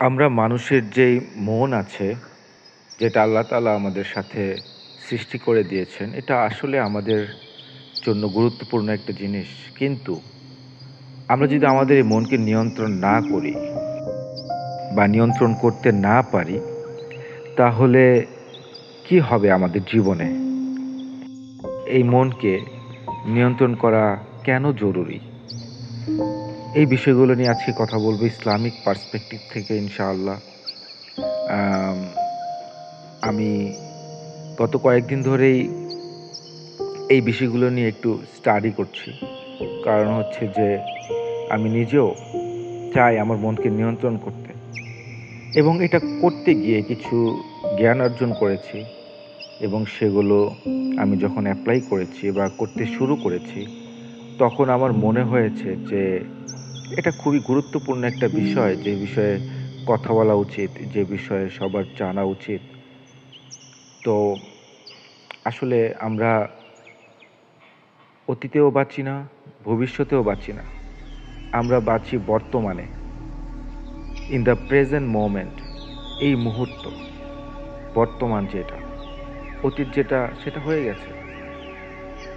আমরা মানুষের যেই মন আছে, যেটা আল্লাহ তাআলা আমাদের সাথে সৃষ্টি করে দিয়েছেন, এটা আসলে আমাদের জন্য গুরুত্বপূর্ণ একটা জিনিস। কিন্তু আমরা যদি আমাদের এই মনকে নিয়ন্ত্রণ না করি বা নিয়ন্ত্রণ করতে না পারি, তাহলে কি হবে আমাদের জীবনে? এই মনকে নিয়ন্ত্রণ করা কেন জরুরি? এই বিষয়গুলো নিয়ে আজকে কথা বলবো ইসলামিক পার্সপেক্টিভ থেকে ইনশাআল্লাহ। আম আমি গত কয়েকদিন ধরেই এই বিষয়গুলো নিয়ে একটু স্টাডি করছি। কারণ হচ্ছে যে আমি নিজেও চাই আমার মনকে নিয়ন্ত্রণ করতে, এবং এটা করতে গিয়ে কিছু জ্ঞান অর্জন করেছি, এবং সেগুলো আমি যখন অ্যাপ্লাই করেছি বা করতে শুরু করেছি, তখন আমার মনে হয়েছে যে এটা খুবই গুরুত্বপূর্ণ একটা বিষয়, যে বিষয়ে কথা বলা উচিত, যে বিষয়ে সবার জানা উচিত। তো আসলে আমরা অতীতেও বাঁচি না, ভবিষ্যতেও বাঁচি না। আমরা বাঁচি বর্তমানে, ইন দ্য প্রেজেন্ট মোমেন্ট। এই মুহূর্ত, বর্তমান যেটা, অতীত যেটা সেটা হয়ে গেছে,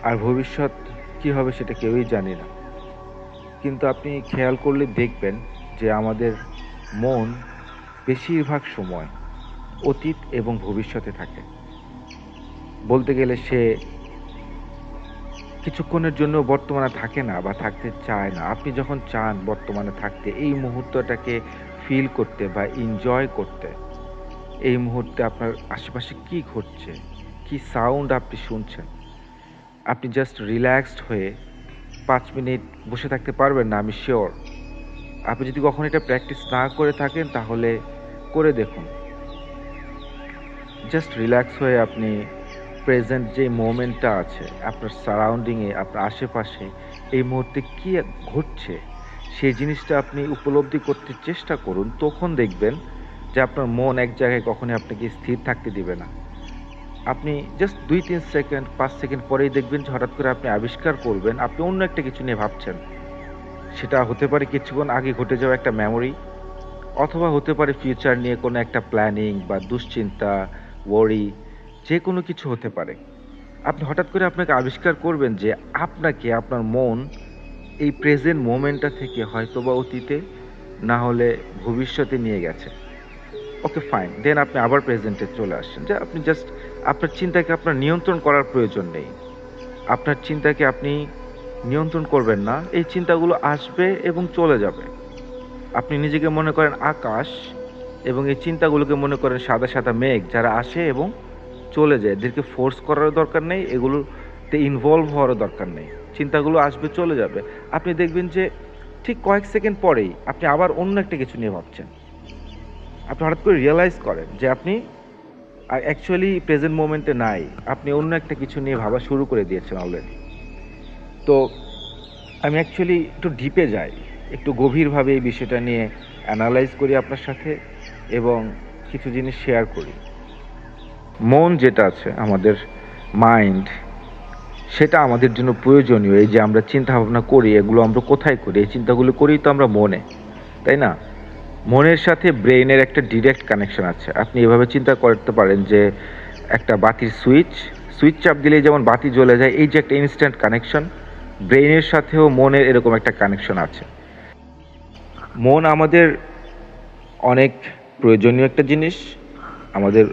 আর ভবিষ্যৎ কী হবে সেটা কেউই জানি না। কিন্তু আপনি খেয়াল করলে দেখবেন যে আমাদের মন বেশিরভাগ সময় অতীত এবং ভবিষ্যতে থাকে। বলতে গেলে সে কিছুক্ষণের জন্য বর্তমানে থাকে না বা থাকতে চায় না। আপনি যখন চান বর্তমানে থাকতে, এই মুহূর্তটাকে ফিল করতে বা এনজয় করতে, এই মুহূর্তে আপনার আশেপাশে কী ঘটছে, কী সাউন্ড আপনি শুনছেন, আপনি জাস্ট রিল্যাক্সড হয়ে ৫ মিনিট বসে থাকতে পারবেন না, আমি শিওর। আপনি যদি কখনো এটা প্র্যাকটিস না করে থাকেন তাহলে করে দেখুন। জাস্ট রিল্যাক্স হয়ে আপনি প্রেজেন্ট যে মোমেন্টটা আছে আপনার সারাউন্ডিংয়ে, আপনার আশেপাশে এই মুহূর্তে কী ঘটছে, সেই জিনিসটা আপনি উপলব্ধি করতে চেষ্টা করুন। তখন দেখবেন যে আপনার মন এক জায়গায় কখনোই আপনাকে স্থির থাকতে দিবে না। আপনি জাস্ট ২-৩ সেকেন্ড, ৫ সেকেন্ড পরেই দেখবেন যে হঠাৎ করে আপনি আবিষ্কার করবেন আপনি অন্য একটা কিছু নিয়ে ভাবছেন। সেটা হতে পারে কিছুক্ষণ আগে ঘটে যাওয়া একটা মেমোরি, অথবা হতে পারে ফিউচার নিয়ে কোনো একটা প্ল্যানিং বা দুশ্চিন্তা, ওয়ারি, যে কোনো কিছু হতে পারে। আপনি হঠাৎ করে আপনাকে আবিষ্কার করবেন যে আপনাকে আপনার মন এই প্রেজেন্ট মোমেন্টটা থেকে হয়তোবা অতীতে, না হলে ভবিষ্যতে নিয়ে গেছে। ওকে ফাইন, দেন আপনি আবার প্রেজেন্টে চলে আসছেন, যে আপনি জাস্ট আপনার চিন্তাকে আপনার নিয়ন্ত্রণ করার প্রয়োজন নেই। আপনার চিন্তাকে আপনি নিয়ন্ত্রণ করবেন না, এই চিন্তাগুলো আসবে এবং চলে যাবে। আপনি নিজেকে মনে করেন আকাশ, এবং এই চিন্তাগুলোকে মনে করেন সাদা সাদা মেঘ, যারা আসে এবং চলে যায়। এদেরকে ফোর্স করারও দরকার নেই, এগুলোতে ইনভলভ হওয়ারও দরকার নেই। চিন্তাগুলো আসবে, চলে যাবে। আপনি দেখবেন যে ঠিক কয়েক সেকেন্ড পরেই আপনি আবার অন্য একটা কিছু নিয়ে ভাবছেন। আপনি হঠাৎ করে রিয়েলাইজ করেন যে আপনি অ্যাকচুয়ালি প্রেজেন্ট মোমেন্টে নাই, আপনি অন্য একটা কিছু নিয়ে ভাবা শুরু করে দিয়েছেন অলরেডি। তো আমি অ্যাকচুয়ালি একটু ডিপে যাই, একটু গভীরভাবে এই বিষয়টা নিয়ে অ্যানালাইজ করি আপনার সাথে, এবং কিছু জিনিস শেয়ার করি। মন যেটা আছে, আমাদের মাইন্ড, সেটা আমাদের জন্য প্রয়োজনীয়। এই যে আমরা চিন্তা ভাবনা করি, এগুলো আমরা কোথায় করি? এই চিন্তাগুলো করি তো আমরা মনে, তাই না? মনের সাথে ব্রেইনের একটা ডিরেক্ট কানেকশন আছে। আপনি এভাবে চিন্তা করতে পারেন যে একটা বাতির সুইচ, চাপ দিলেই যেমন বাতি জ্বলে যায়, এই যে একটা ইনস্ট্যান্ট কানেকশন, ব্রেইনের সাথেও মনের এরকম একটা কানেকশন আছে। মন আমাদের অনেক প্রয়োজনীয় একটা জিনিস। আমাদের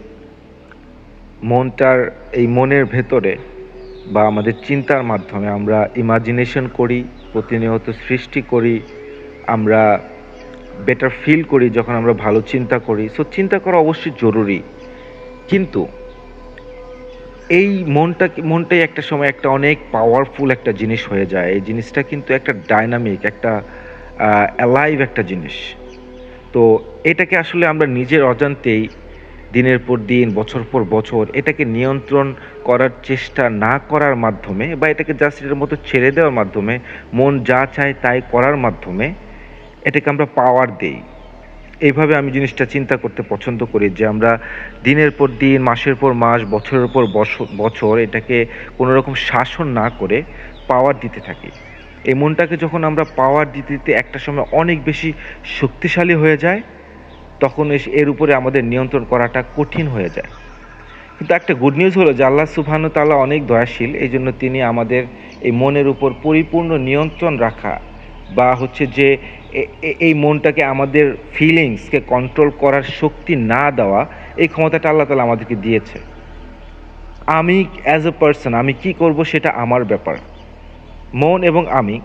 মনটার, এই মনের ভেতরে বা আমাদের চিন্তার মাধ্যমে আমরা ইমাজিনেশন করি, প্রতিনিয়ত সৃষ্টি করি, আমরা বেটার ফিল করি যখন আমরা ভালো চিন্তা করি। সো চিন্তা করা অবশ্যই জরুরি, কিন্তু এই মনটাই একটা সময় একটা অনেক পাওয়ারফুল একটা জিনিস হয়ে যায়। এই জিনিসটা কিন্তু একটা ডাইনামিক, একটা অ্যালাইভ একটা জিনিস। তো এটাকে আসলে আমরা নিজের অজান্তেই দিনের পর দিন, বছর পর বছর এটাকে নিয়ন্ত্রণ করার চেষ্টা না করার মাধ্যমে, বা এটাকে জাস্ট এর মতো ছেড়ে দেওয়ার মাধ্যমে, মন যা চায় তাই করার মাধ্যমে এটাকে আমরা পাওয়ার দেই। এইভাবে আমি জিনিসটা চিন্তা করতে পছন্দ করি, যে আমরা দিনের পর দিন, মাসের পর মাস, বছরের পর বছর এটাকে কোনো রকম শাসন না করে পাওয়ার দিতে থাকি। এই মনটাকে যখন আমরা পাওয়ার দিতে দিতে একটা সময় অনেক বেশি শক্তিশালী হয়ে যায়, তখন এর উপরে আমাদের নিয়ন্ত্রণ করাটা কঠিন হয়ে যায়। কিন্তু একটা গুড নিউজ হলো যে আল্লাহ সুবহানাহু ওয়া তাআলা অনেক দয়াশীল, এই জন্য তিনি আমাদের এই মনের উপর পরিপূর্ণ নিয়ন্ত্রণ রাখা বা হচ্ছে যে এই মনটাকে আমাদের ফিলিংসকে কন্ট্রোল করার শক্তি না দেওয়া, এই ক্ষমতাটা আল্লাহ তাআলা আমাদেরকে দিয়েছে। আমি অ্যাজ এ পার্সন আমি কি করব সেটা আমার ব্যাপার। মন এবং আমি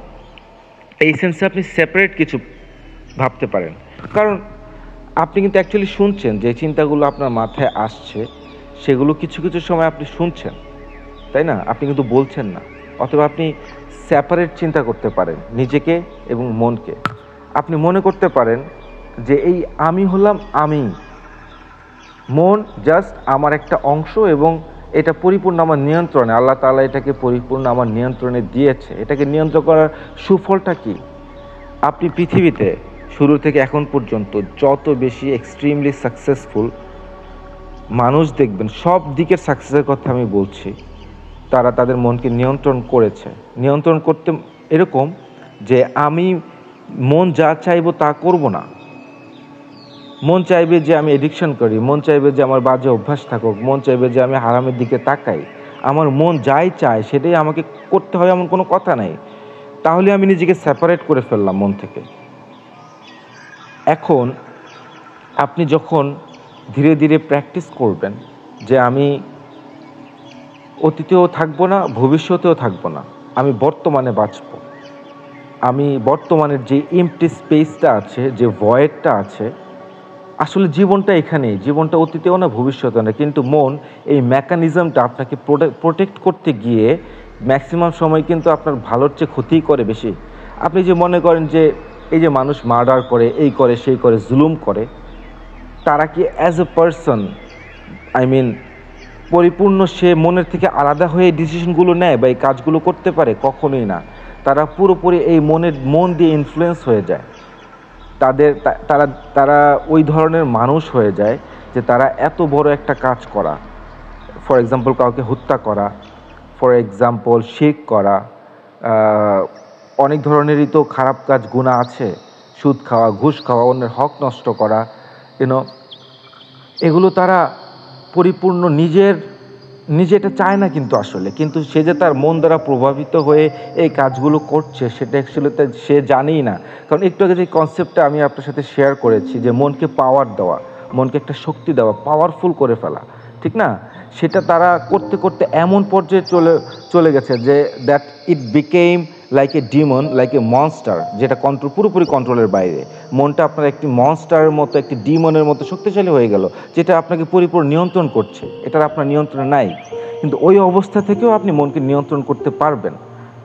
এই সেন্সে আপনি সেপারেট কিছু ভাবতে পারেন, কারণ আপনি কিন্তু অ্যাকচুয়ালি শুনছেন যে চিন্তাগুলো আপনার মাথায় আসছে, সেগুলো কিছু কিছু সময় আপনি শুনছেন, তাই না? আপনি কিন্তু বলছেন না। অথবা আপনি সেপারেট চিন্তা করতে পারেন নিজেকে এবং মনকে। আপনি মনে করতে পারেন যে এই আমি হলাম আমি, মন জাস্ট আমার একটা অংশ এবং এটা পরিপূর্ণ আমার নিয়ন্ত্রণে। আল্লাহ তাআলা এটাকে পরিপূর্ণ আমার নিয়ন্ত্রণে দিয়েছে। এটাকে নিয়ন্ত্রণ করার সুফলটা কি? আপনি পৃথিবীতে শুরু থেকে এখন পর্যন্ত যত বেশি এক্সট্রিমলি সাকসেসফুল মানুষ দেখবেন, সব দিকের সাকসেসের কথা আমি বলছি, তারা তাদের মনকে নিয়ন্ত্রণ করেছে। নিয়ন্ত্রণ করতে এরকম যে আমি মন যা চাইবো তা করব না। মন চাইবে যে আমি এডিকশন করি, মন চাইবে যে আমার বাজে অভ্যাস থাকুক, মন চাইবে যে আমি হারামের দিকে তাকাই। আমার মন যাই চায় সেটাই আমাকে করতে হয় এমন কোনো কথা নাই। তাহলে আমি নিজেকে সেপারেট করে ফেললাম মন থেকে। এখন আপনি যখন ধীরে ধীরে প্র্যাকটিস করবেন যে আমি অতীতেও থাকবো না, ভবিষ্যতেও থাকবো না, আমি বর্তমানে বাঁচবো। আমি বর্তমানের যে এমপ্টি স্পেসটা আছে, যে ভয়েডটা আছে, আসলে জীবনটা এখানেই, জীবনটা অতীতেও না ভবিষ্যতেও না। কিন্তু মন এই মেকানিজমটা আপনাকে প্রোটেক্ট করতে গিয়ে ম্যাক্সিমাম সময় কিন্তু আপনার ভালোর চেয়ে ক্ষতিই করে বেশি। আপনি যে মনে করেন যে এই যে মানুষ মার্ডার করে, এই করে সেই করে, জুলুম করে, তারা কি অ্যাজ এ পারসন পরিপূর্ণ সে মনের থেকে আলাদা হয়ে ডিসিশনগুলো নেয় বা এই কাজগুলো করতে পারে? কখনোই না। তারা পুরোপুরি এই মন দিয়ে ইনফ্লুয়েন্স হয়ে যায়। তারা তারা ওই ধরনের মানুষ হয়ে যায় যে তারা এত বড় একটা কাজ করা, ফর এক্সাম্পল কাউকে হত্যা করা, ফর এক্সাম্পল শিরক করা, অনেক ধরনেরই তো খারাপ কাজ গুনাহ আছে, সুদ খাওয়া, ঘুষ খাওয়া, অন্যের হক নষ্ট করা, এগুলো তারা পরিপূর্ণ নিজে এটা চায় না কিন্তু আসলে, কিন্তু সে যে তার মন দ্বারা প্রভাবিত হয়ে এই কাজগুলো করছে সেটা অ্যাকচুয়ালি সে জানেই না। কারণ একটু আগে যে কনসেপ্টটা আমি আপনার সাথে শেয়ার করেছি যে মনকে পাওয়ার দেওয়া, মনকে একটা শক্তি দেওয়া, পাওয়ারফুল করে ফেলা, ঠিক না? সেটা তারা করতে করতে এমন পর্যায়ে চলে গেছে যে that it became like a Demon, like a monster, যেটা পুরোপুরি কন্ট্রোলের বাইরে। মনটা আপনার একটি মনস্টারের মতো, একটি ডিমনের মতো শক্তিশালী হয়ে গেল, যেটা আপনাকে পরিপূর্ণ নিয়ন্ত্রণ করছে। এটা আপনার নিয়ন্ত্রণে নাই। কিন্তু ওই অবস্থা থেকেও আপনি মনকে নিয়ন্ত্রণ করতে পারবেন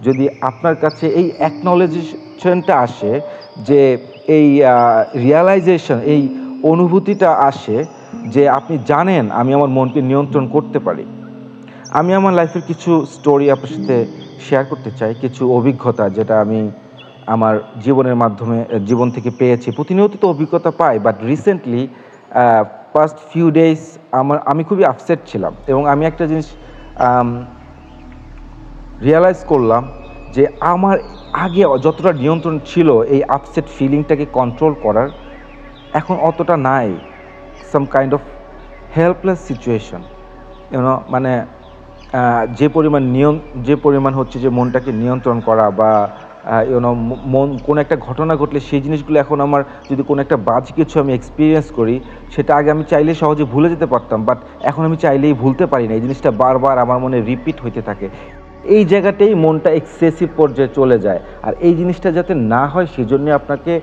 যদি আপনার কাছে এই অ্যাকনলেজেশনটা আসে, যে এই রিয়ালাইজেশন, এই অনুভূতিটা আসে যে আপনি জানেন আমি আমার মনকে নিয়ন্ত্রণ করতে পারি। আমি আমার লাইফের কিছু স্টোরি আপনার সাথে শেয়ার করতে চাই, কিছু অভিজ্ঞতা যেটা আমি আমার জীবন থেকে পেয়েছি। প্রতিনিয়ত তো অভিজ্ঞতা পাই, but recently past few days আমি খুবই আপসেট ছিলাম এবং আমি একটা জিনিস রিয়ালাইজ করলাম যে আমার আগে যতটা নিয়ন্ত্রণ ছিল এই আপসেট ফিলিংটাকে কন্ট্রোল করার, এখন অতটা নাই। Some kind of helpless situation, মানে যে পরিমাণ হচ্ছে যে মনটাকে নিয়ন্ত্রণ করা বা মন কোনো একটা ঘটনা ঘটলে সেই জিনিসগুলো এখন আমার, যদি কোনো একটা বাজে কিছু আমি এক্সপিরিয়েন্স করি, সেটা আগে আমি চাইলে সহজে ভুলে যেতে পারতাম, বাট এখন আমি চাইলেই ভুলতে পারি না। এই জিনিসটা বারবার আমার মনে রিপিট হইতে থাকে। এই জায়গাতেই মনটা এক্সেসিভ পর্যায়ে চলে যায়। আর এই জিনিসটা যাতে না হয় সেজন্য আপনাকে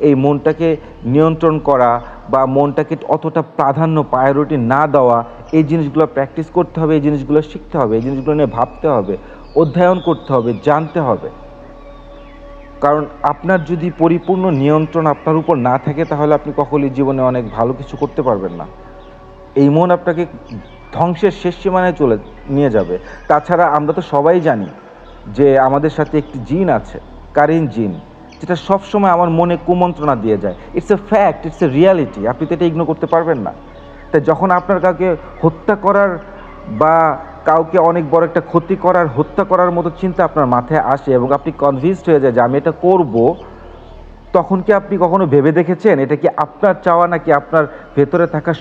এই মনটাকে নিয়ন্ত্রণ করা বা মনটাকে অতটা প্রাধান্য, প্রায়োরিটি না দেওয়া, এই জিনিসগুলো প্র্যাকটিস করতে হবে, এই জিনিসগুলো শিখতে হবে, এই জিনিসগুলো নিয়ে ভাবতে হবে, অধ্যয়ন করতে হবে, জানতে হবে। কারণ আপনার যদি পরিপূর্ণ নিয়ন্ত্রণ আপনার উপর না থাকে তাহলে আপনি কখনোই জীবনে অনেক ভালো কিছু করতে পারবেন না। এই মন আপনাকে ধ্বংসের শেষ সীমানায় নিয়ে যাবে। তাছাড়া আমরা তো সবাই জানি যে আমাদের সাথে একটি জিন আছে, কারিন জিন, যেটা সবসময় আমার মনে কুমন্ত্রণা দিয়ে যায়। It's a fact, it's a reality, আপনি তো এটা ইগনোর করতে পারবেন না। তাই যখন আপনার কাউকে হত্যা করার বা কাউকে অনেক বড় একটা ক্ষতি করার, হত্যা করার মতো চিন্তা আপনার মাথায় আসে এবং আপনি কনভিন্সড হয়ে যায় যে আমি এটা করব, তখন কি আপনি কখনো ভেবে দেখেছেন এটা কি আপনার চাওয়া নাকি আপনার ভেতরে থাকা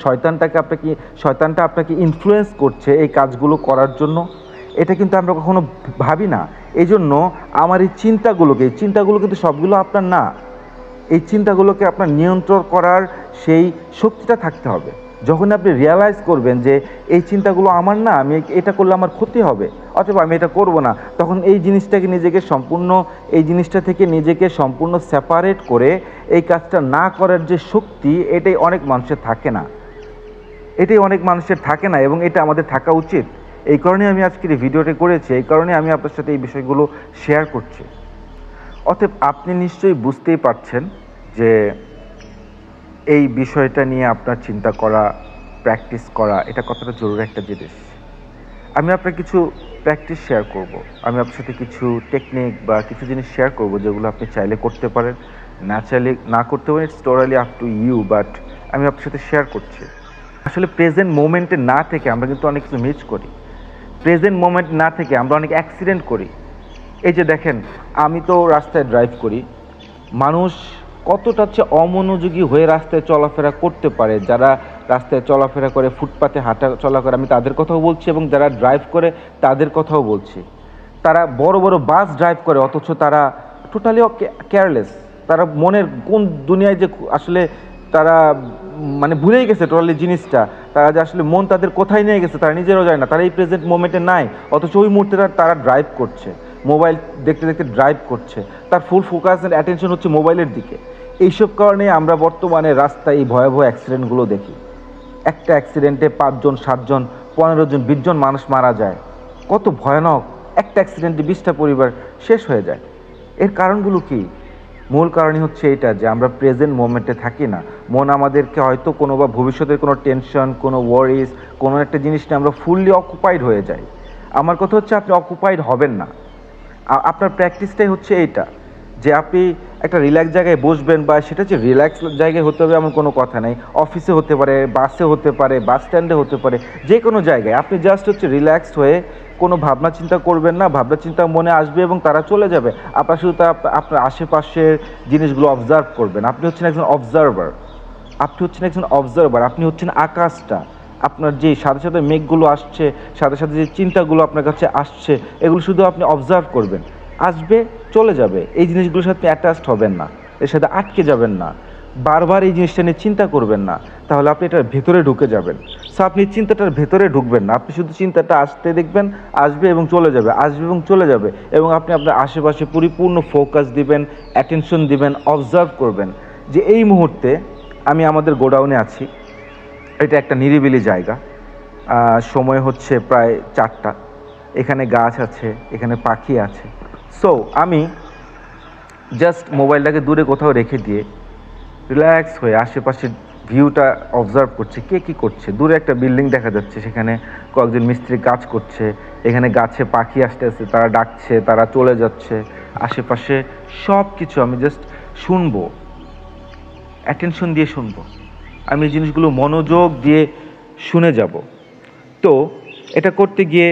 শয়তানটা আপনাকে ইনফ্লুয়েন্স করছে এই কাজগুলো করার জন্য? এটা কিন্তু আমরা কখনো ভাবি না। এই জন্য আমার এই চিন্তাগুলো কিন্তু সবগুলো আপনার না। এই চিন্তাগুলোকে আপনার নিয়ন্ত্রণ করার সেই শক্তিটা থাকতে হবে। যখন আপনি রিয়ালাইজ করবেন যে এই চিন্তাগুলো আমার না, আমি এটা করলে আমার ক্ষতি হবে, অথবা আমি এটা করব না, তখন এই জিনিসটা থেকে নিজেকে সম্পূর্ণ সেপারেট করে এই কাজটা না করার যে শক্তি, এটাই অনেক মানুষের থাকে না এবং এটা আমাদের থাকা উচিত। এই কারণে আমি আজকের এই ভিডিওটি করেছি, এই কারণে আমি আপনার সাথে এই বিষয়গুলো শেয়ার করছি। অতএব আপনি নিশ্চয়ই বুঝতেই পারছেন যে এই বিষয়টা নিয়ে আপনার চিন্তা করা, প্র্যাকটিস করা, এটা কতটা জরুরি একটা জিনিস। আমি আপনার কিছু প্র্যাকটিস শেয়ার করব। আমি আপনার সাথে কিছু টেকনিক বা কিছু জিনিস শেয়ার করব যেগুলো আপনি চাইলে করতে পারেন, না চাইলে না করতে পারেন, it's totally up to you, but আমি আপনার সাথে শেয়ার করছি। আসলে প্রেজেন্ট মোমেন্টে না থেকে আমরা কিন্তু অনেক কিছু মিস করি। প্রেজেন্ট মোমেন্ট না থেকে আমরা অনেক অ্যাক্সিডেন্ট করি। এই যে দেখেন, আমি তো রাস্তায় ড্রাইভ করি, মানুষ কতটা অমনোযোগী হয়ে রাস্তায় চলাফেরা করতে পারে। যারা রাস্তায় চলাফেরা করে, ফুটপাতে হাঁটা চলা করে, আমি তাদের কথাও বলছি, এবং যারা ড্রাইভ করে তাদের কথাও বলছি। তারা বড় বড় বাস ড্রাইভ করে, অথচ তারা টোটালি কেয়ারলেস। তারা মনের কোন দুনিয়ায় যে আসলে তারা মানে ভুলেই গেছে টোটালি জিনিসটা। তারা যে আসলে মন তাদের কোথায় নিয়ে গেছে তারা নিজেরাও যায় না। তারা এই প্রেজেন্ট মোমেন্টে নাই, অথচ ওই মুহূর্তে তারা ড্রাইভ করছে, মোবাইল দেখতে দেখতে ড্রাইভ করছে। তার ফুল ফোকাস অ্যান্ড অ্যাটেনশন হচ্ছে মোবাইলের দিকে। এইসব কারণে আমরা বর্তমানে রাস্তায় এই ভয়াবহ অ্যাক্সিডেন্টগুলো দেখি। একটা অ্যাক্সিডেন্টে 5 জন, 7 জন, 15 জন, 20 জন মানুষ মারা যায়। কত ভয়ানক! একটা অ্যাক্সিডেন্টে 20টা পরিবার শেষ হয়ে যায়। এর কারণগুলো কি? মূল কারণই হচ্ছে এটা যে আমরা প্রেজেন্ট মোমেন্টে থাকি না। মন আমাদেরকে হয়তো কোনো বা ভবিষ্যতের কোনো টেনশন, কোনো ওয়ারিজ, কোনো একটা জিনিস নিয়ে আমরা ফুললি অকুপাইড হয়ে যাই। আমার কথা হচ্ছে আপনি অকুপাইড হবেন না। আপনার প্র্যাকটিসটাই হচ্ছে এইটা, যে আপনি একটা রিল্যাক্স জায়গায় বসবেন, বা সেটা যে রিল্যাক্স জায়গায় হতে হবে এমন কোনো কথা নেই। অফিসে হতে পারে, বাসে হতে পারে, বাস স্ট্যান্ডে হতে পারে, যে কোনো জায়গায় আপনি জাস্ট রিল্যাক্সড হয়ে কোনো ভাবনা চিন্তা করবেন না। ভাবনা চিন্তা মনে আসবে এবং তারা চলে যাবে। আপনার শুধু আপনার আশেপাশের জিনিসগুলো অবজার্ভ করবেন। আপনি হচ্ছেন একজন অবজারভার। আপনি হচ্ছেন আকাশটা। আপনার যে সাথে সাথে মেঘগুলো আসছে, সাথে সাথে যে চিন্তাগুলো আপনার কাছে আসছে, এগুলো শুধু আপনি অবজার্ভ করবেন। আসবে, চলে যাবে। এই জিনিসগুলোর সাথে অ্যাটাচড হবেন না, এর সাথে আটকে যাবেন না, বারবার এই জিনিসটা নিয়ে চিন্তা করবেন না। তাহলে আপনি এটার ভেতরে ঢুকে যাবেন। সো আপনি চিন্তাটার ভেতরে ঢুকবেন না, আপনি শুধু চিন্তাটা আসতে দেখবেন, আসবে এবং চলে যাবে, এবং আপনি আপনার আশেপাশে পরিপূর্ণ ফোকাস দিবেন, অ্যাটেনশন দিবেন, অবজার্ভ করবেন যে এই মুহূর্তে আমি আমাদের গোডাউনে আছি। এটা একটা নিরিবিলি জায়গা। সময় হচ্ছে প্রায় 4টা। এখানে গাছ আছে, এখানে পাখি আছে। সো আমি জাস্ট মোবাইলটাকে দূরে কোথাও রেখে দিয়ে রিল্যাক্স হয়ে আশেপাশের ভিউটা অবজার্ভ করছি। কে কী করছে? দূরে একটা বিল্ডিং দেখা যাচ্ছে, সেখানে কয়েকজন মিস্ত্রি কাজ করছে। এখানে গাছে পাখি আসতে তারা ডাকছে, তারা চলে যাচ্ছে। আশেপাশে সব কিছু আমি জাস্ট শুনবো, অ্যাটেনশন দিয়ে শুনবো। আমি এই জিনিসগুলো মনোযোগ দিয়ে শুনে যাব। তো এটা করতে গিয়ে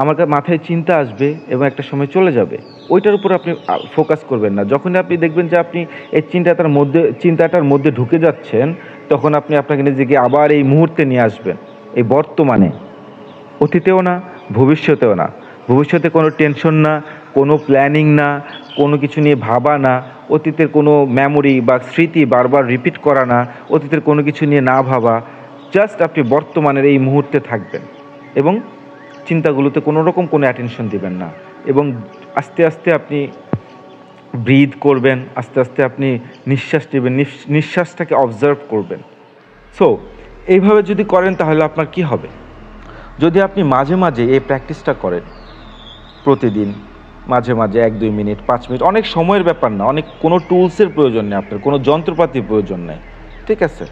আমার মাথায় চিন্তা আসবে এবং একটা সময় চলে যাবে। ওইটার উপর আপনি ফোকাস করবেন না। যখনই আপনি দেখবেন যে আপনি এই চিন্তাটার মধ্যে ঢুকে যাচ্ছেন, তখন আপনি আপনাকে নিজেকে আবার এই মুহূর্তে নিয়ে আসবেন, এই বর্তমানে। অতীতেও না, ভবিষ্যতেও না। ভবিষ্যতে কোনো টেনশন না, কোনো প্ল্যানিং না, কোনো কিছু নিয়ে ভাবা না, অতীতের কোনো মেমোরি বা স্মৃতি বারবার রিপিট করা না, অতীতের কোনো কিছু নিয়ে না ভাবা। জাস্ট আপনি বর্তমানের এই মুহূর্তে থাকবেন এবং চিন্তাগুলোতে কোনো রকম কোনো অ্যাটেনশন দিবেন না, এবং আস্তে আস্তে আপনি ব্রিথ করবেন, আস্তে আস্তে আপনি নিঃশ্বাস নেবেন, নিঃশ্বাসটাকে অবজার্ভ করবেন। সো এইভাবে যদি করেন তাহলে আপনার কি হবে? যদি আপনি মাঝে মাঝে এই প্র্যাকটিসটা করেন, প্রতিদিন মাঝে মাঝে 1-2 মিনিট, 5 মিনিট, অনেক সময়ের ব্যাপার না, কোনো টুলসের প্রয়োজন নেই, আপনার কোনো যন্ত্রপাতির প্রয়োজন নেই, ঠিক আছে?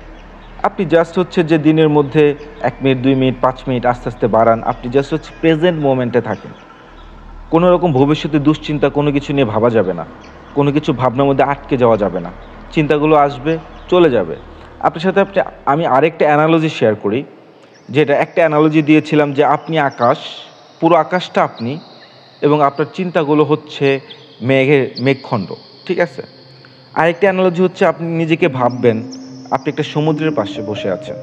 আপনি জাস্ট যে দিনের মধ্যে 1 মিনিট, 2 মিনিট, 5 মিনিট আস্তে আস্তে বাড়ান। আপনি জাস্ট প্রেজেন্ট মোমেন্টে থাকেন। কোনো রকম ভবিষ্যতে দুশ্চিন্তা কোনো কিছু নিয়ে ভাবা যাবে না, কোনো কিছু ভাবনার মধ্যে আটকে যাওয়া যাবে না। চিন্তাগুলো আসবে, চলে যাবে। আপনার সাথে আমি আরেকটা অ্যানালজি শেয়ার করি, যেটা একটা অ্যানালজি দিয়েছিলাম যে আপনি আকাশ, পুরো আকাশটা আপনি, এবং আপনার চিন্তাগুলো হচ্ছে মেঘখণ্ড, ঠিক আছে? আরেকটা অ্যানালজি হচ্ছে আপনি নিজেকে ভাববেন আপনি একটা সমুদ্রের পাশে বসে আছেন।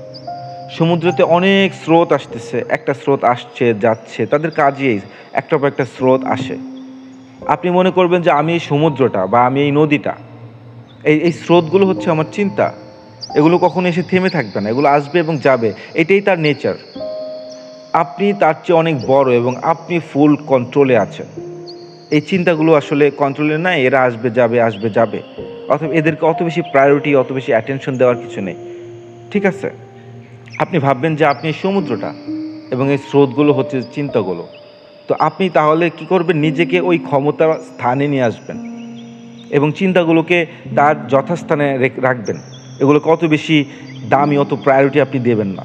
সমুদ্রতে অনেক স্রোত আসতেছে, একটা স্রোত আসছে যাচ্ছে, তাদের কাজই এই একটার পর একটা স্রোত আসে। আপনি মনে করবেন যে আমি এই সমুদ্রটা বা আমি এই নদীটা, এই স্রোতগুলো হচ্ছে আমার চিন্তা। এগুলো কখনো এসে থেমে থাকবে না, এগুলো আসবে এবং যাবে, এটাই তার নেচার। আপনি তার চেয়ে অনেক বড় এবং আপনি ফুল কন্ট্রোলে আছেন। এই চিন্তাগুলো আসলে কন্ট্রোলে নাই, এরা আসবে যাবে আসবে যাবে, অথবা এদেরকে অত বেশি প্রায়োরিটি অত বেশি অ্যাটেনশন দেওয়ার কিছু নেই। ঠিক আছে, আপনি ভাববেন যে আপনি এই সমুদ্রটা এবং এই স্রোতগুলো হচ্ছে চিন্তাগুলো। তো আপনি তাহলে কি করবেন, নিজেকে ওই ক্ষমতার স্থানে নিয়ে আসবেন এবং চিন্তাগুলোকে তার যথাস্থানে রাখবেন। এগুলোকে অত বেশি দামি অত প্রায়োরিটি আপনি দেবেন না।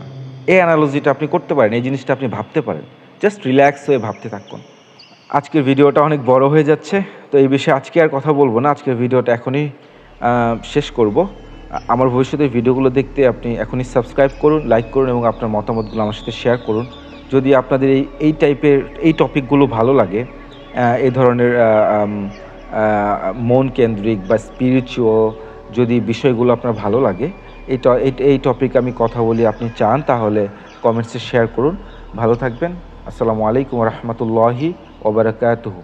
এই অ্যানালজিটা আপনি করতে পারেন, এই জিনিসটা আপনি ভাবতে পারেন। জাস্ট রিল্যাক্স হয়ে ভাবতে থাকুন। আজকের ভিডিওটা অনেক বড় হয়ে যাচ্ছে, তো এই বিষয়ে আজকে আর কথা বলবো না। আজকের ভিডিওটা এখনই শেষ করব। আমার ভবিষ্যতের ভিডিওগুলো দেখতে আপনি এখনই সাবস্ক্রাইব করুন, লাইক করুন এবং আপনার মতামতগুলো আমার সাথে শেয়ার করুন। যদি আপনাদের এই টাইপের এই টপিকগুলো ভালো লাগে, এই ধরনের মন কেন্দ্রিক বা স্পিরিচুয়াল যদি বিষয়গুলো আপনার ভালো লাগে, এই টপিক আমি কথা বলি আপনি চান, তাহলে কমেন্টসে শেয়ার করুন। ভালো থাকবেন। আসসালামু আলাইকুম রহমতুল্লাহি ওয়া বারাকাতুহু।